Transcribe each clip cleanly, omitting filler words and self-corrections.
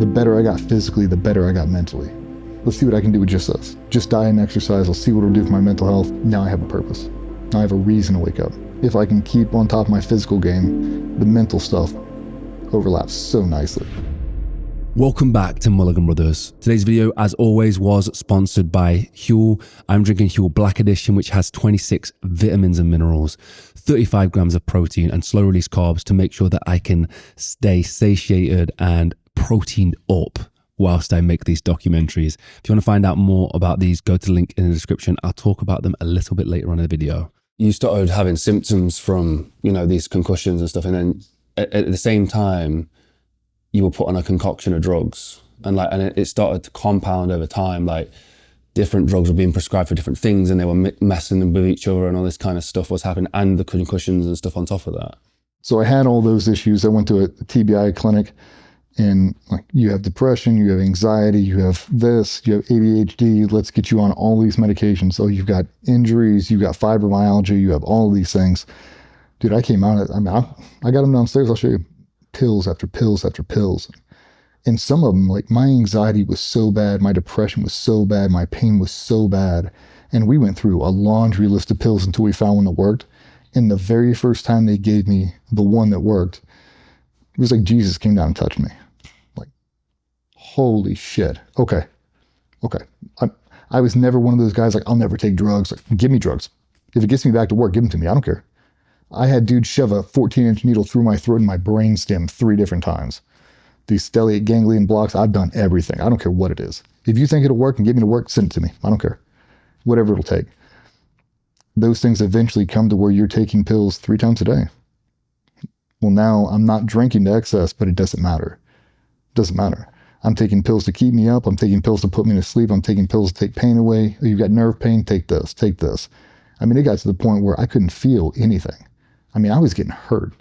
the better I got physically, the better I got mentally. Let's see what I can do with just this. Just diet and exercise, I'll see what it'll do for my mental health. Now I have a purpose. Now I have a reason to wake up. If I can keep on top of my physical game, the mental stuff overlaps so nicely. Welcome back to Mulligan Brothers. Today's video, as always, was sponsored by Huel. I'm drinking Huel Black Edition, which has 26 vitamins and minerals, 35 grams of protein and slow release carbs to make sure that I can stay satiated and proteined up whilst I make these documentaries. If you want to find out more about these, go to the link in the description. I'll talk about them a little bit later on in the video. You started having symptoms from, these concussions and stuff, and then at the same time, you were put on a concoction of drugs, and it started to compound over time. Like, different drugs were being prescribed for different things, and they were messing them with each other, and all this kind of stuff was happening, and the concussions and stuff on top of that. So I had all those issues. I went to a TBI clinic, and you have depression, you have anxiety, you have this, you have ADHD. Let's get you on all these medications. So you've got injuries, you've got fibromyalgia, you have all of these things. Dude, I came out. I got them downstairs. I'll show you. Pills after pills after pills. And some of them, my anxiety was so bad, my depression was so bad, my pain was so bad. And we went through a laundry list of pills until we found one that worked. And the very first time they gave me the one that worked, it was like Jesus came down and touched me. Holy shit. Okay. I was never one of those guys I'll never take drugs. Give me drugs. If it gets me back to work, give them to me. I don't care. I had dudes shove a 14-inch needle through my throat and my brainstem 3 different times. These stellate ganglion blocks, I've done everything. I don't care what it is. If you think it'll work and get me to work, send it to me. I don't care. Whatever it'll take. Those things eventually come to where you're taking pills 3 times a day. Well, now I'm not drinking to excess, but it doesn't matter. It doesn't matter. I'm taking pills to keep me up. I'm taking pills to put me to sleep. I'm taking pills to take pain away. You've got nerve pain, take this, take this. It got to the point where I couldn't feel anything. I was getting hurt,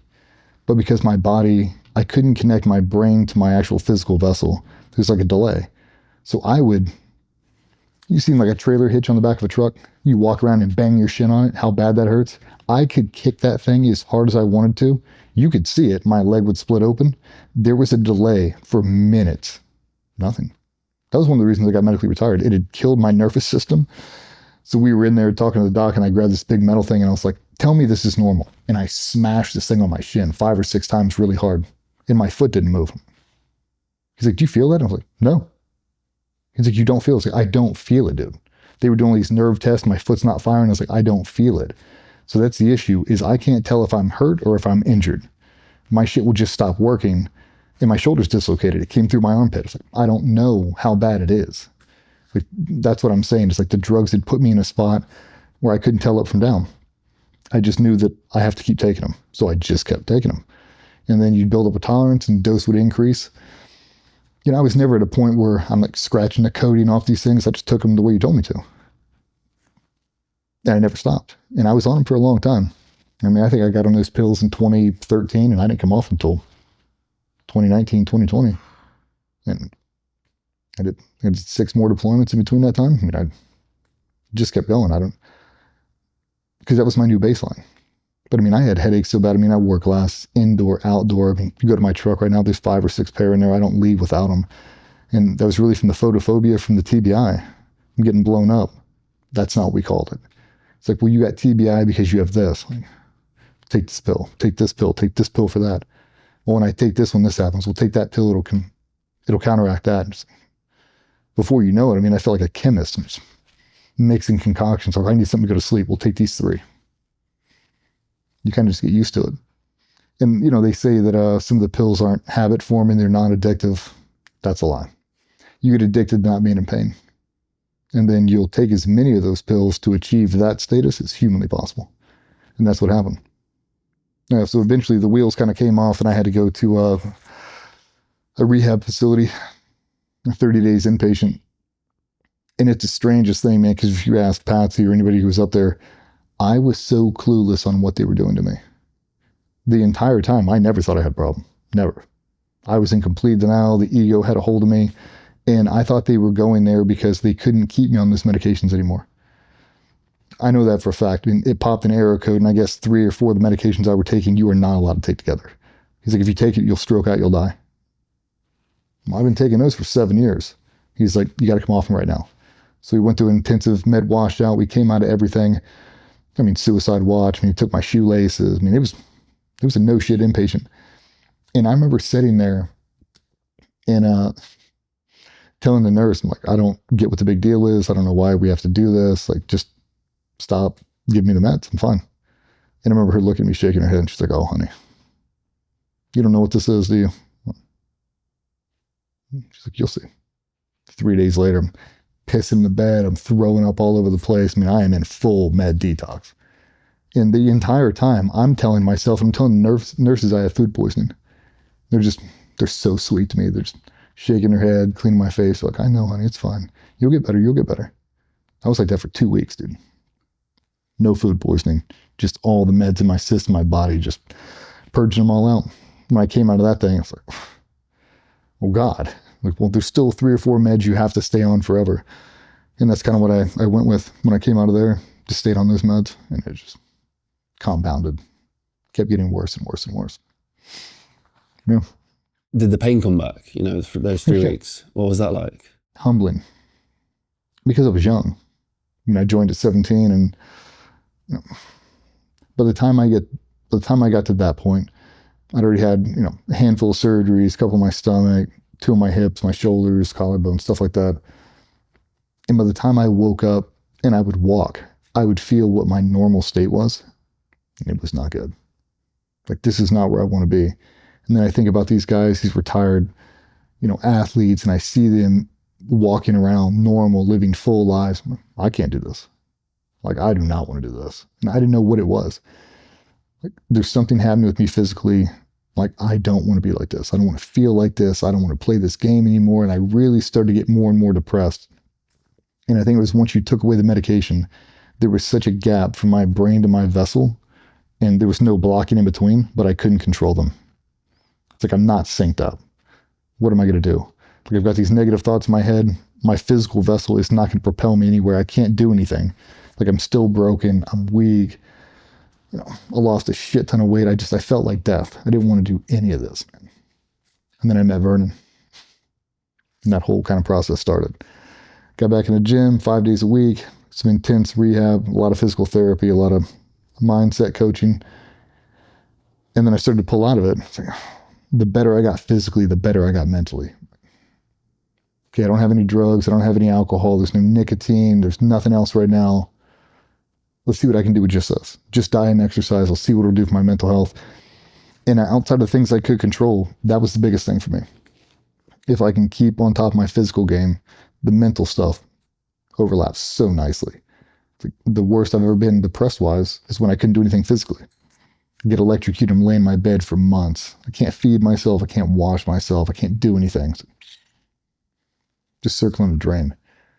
but because my body, I couldn't connect my brain to my actual physical vessel. There's a delay. So you seen a trailer hitch on the back of a truck? You walk around and bang your shin on it, how bad that hurts. I could kick that thing as hard as I wanted to. You could see it. My leg would split open. There was a delay for minutes. Nothing. That was one of the reasons I got medically retired. It had killed my nervous system. So we were in there talking to the doc, and I grabbed this big metal thing, and I was like, tell me this is normal. And I smashed this thing on my shin 5 or 6 times really hard, and my foot didn't move. He's like, do you feel that? I was like, no. He's like, you don't feel it? I was like, I don't feel it, dude. They were doing these nerve tests. My foot's not firing. I was like, I don't feel it. So that's the issue, is I can't tell if I'm hurt or if I'm injured. My shit will just stop working, and my shoulder's dislocated. It came through my armpit. It's I don't know how bad it is. That's what I'm saying. It's the drugs had put me in a spot where I couldn't tell up from down. I just knew that I have to keep taking them. So I just kept taking them. And then you'd build up a tolerance and dose would increase. I was never at a point where I'm scratching the codeine off these things. I just took them the way you told me to. And I never stopped. And I was on them for a long time. I think I got on those pills in 2013 and I didn't come off until 2019, 2020. And I did 6 more deployments in between that time. I just kept going. Because that was my new baseline. But I had headaches so bad. I wore glasses, indoor, outdoor. You go to my truck right now, there's 5 or 6 pair in there. I don't leave without them. And that was really from the photophobia from the TBI. I'm getting blown up. That's not what we called it. It's well, you got TBI because you have this. Take this pill, take this pill, take this pill for that. Well, when I take this one, this happens. Well, take that pill, it'll counteract that. Before you know it, I feel like a chemist. I'm just mixing concoctions. I need something to go to sleep. We'll take these 3. You kind of just get used to it. And, they say that some of the pills aren't habit forming, they're non-addictive. That's a lie. You get addicted to not being in pain. And then you'll take as many of those pills to achieve that status as humanly possible. And that's what happened. So eventually the wheels kind of came off and I had to go to a rehab facility, 30 days inpatient. And it's the strangest thing, man, because if you ask Patsy or anybody who was up there, I was so clueless on what they were doing to me. The entire time, I never thought I had a problem. Never. I was in complete denial. The ego had a hold of me. And I thought they were going there because they couldn't keep me on those medications anymore. I know that for a fact. It popped an error code, and I guess 3 or 4 of the medications I were taking, you are not allowed to take together. He's like, if you take it, you'll stroke out, you'll die. I've been taking those for 7 years. He's like, you got to come off them right now. So we went through an intensive med washout. We came out of everything. I mean, suicide watch. I mean, he took my shoelaces. I mean, it was a no shit inpatient. And I remember sitting there and telling the nurse, I'm like, I don't get what the big deal is. I don't know why we have to do this. Like, just stop, give me the meds. I'm fine. And I remember her looking at me, shaking her head, and she's like, oh, honey, you don't know what this is, do you? She's like, you'll see. 3 days later, I'm pissing in the bed. I'm throwing up all over the place. I mean, I am in full med detox. And the entire time, I'm telling myself, I'm telling nurses I have food poisoning. They're so sweet to me. They're just shaking their head, cleaning my face. Like, I know, honey, it's fine. You'll get better. You'll get better. I was like that for 2 weeks, dude. No food poisoning. Just all the meds in my system, my body, just purging them all out. When I came out of that thing, I was like, oh God. Like, well, there's still 3 or 4 meds you have to stay on forever. And that's kind of what I went with when I came out of there. Just stayed on those meds, and it just compounded. Kept getting worse and worse and worse. Yeah. Did the pain come back, for those 3 weeks? What was that like? Humbling. Because I was young. I mean, I joined at 17, and by the time I got to that point, I'd already had, a handful of surgeries, a couple of my stomach, 2 of my hips, my shoulders, collarbone, stuff like that. And by the time I woke up and I would walk, I would feel what my normal state was. And it was not good. Like, this is not where I want to be. And then I think about these guys, these retired, athletes, and I see them walking around normal, living full lives. I can't do this. Like, I do not want to do this. And I didn't know what it was. Like, there's something happening with me physically. Like, I don't want to be like this. I don't want to feel like this. I don't want to play this game anymore. And I really started to get more and more depressed. And I think it was once you took away the medication, there was such a gap from my brain to my vessel, and there was no blocking in between, but I couldn't control them. It's like, I'm not synced up. What am I going to do? Like, I've got these negative thoughts in my head. My physical vessel is not going to propel me anywhere. I can't do anything. Like, I'm still broken. I'm weak. I lost a shit ton of weight. I felt like death. I didn't want to do any of this, man. And then I met Vernon. And that whole kind of process started. Got back in the gym 5 days a week. Some intense rehab, a lot of physical therapy, a lot of mindset coaching. And then I started to pull out of it. It's like, the better I got physically, the better I got mentally. Okay, I don't have any drugs. I don't have any alcohol. There's no nicotine. There's nothing else right now. Let's see what I can do with just this. Just diet and exercise. I'll see what it'll do for my mental health. And outside of things I could control, that was the biggest thing for me. If I can keep on top of my physical game, the mental stuff overlaps so nicely. Like, the worst I've ever been depressed-wise is when I couldn't do anything physically. I get electrocuted and lay in my bed for months. I can't feed myself. I can't wash myself. I can't do anything. Just circling the drain.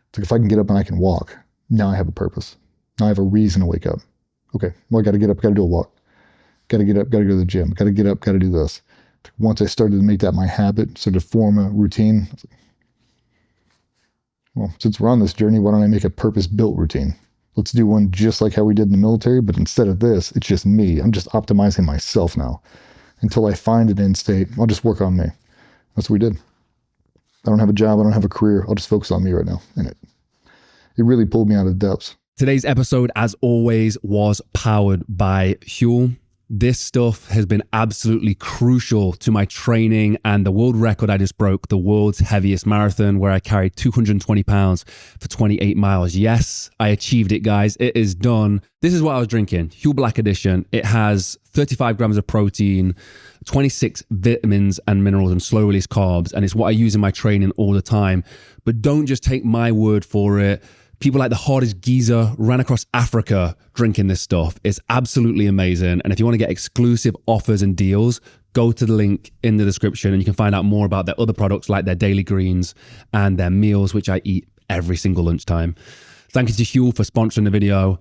It's like, if I can get up and I can walk, now I have a purpose. Now I have a reason to wake up. Okay, well, I got to get up, got to do a walk. Got to get up, got to go to the gym. Got to get up, got to do this. Once I started to make that my habit, started to form a routine, I was like, well, since we're on this journey, why don't I make a purpose-built routine? Let's do one just like how we did in the military, but instead of this, it's just me. I'm just optimizing myself now. Until I find an end state, I'll just work on me. That's what we did. I don't have a job. I don't have a career. I'll just focus on me right now. And it really pulled me out of the depths. Today's episode, as always, was powered by Huel. This stuff has been absolutely crucial to my training and the world record I just broke, the world's heaviest marathon, where I carried 220 pounds for 28 miles. Yes, I achieved it, guys. It is done. This is what I was drinking. Huel Black Edition. It has 35 grams of protein, 26 vitamins and minerals and slow release carbs. And it's what I use in my training all the time. But don't just take my word for it. People like the hardest geezer ran across Africa drinking this stuff. It's absolutely amazing. And if you want to get exclusive offers and deals, go to the link in the description and you can find out more about their other products like their daily greens and their meals, which I eat every single lunchtime. Thank you to Huel for sponsoring the video.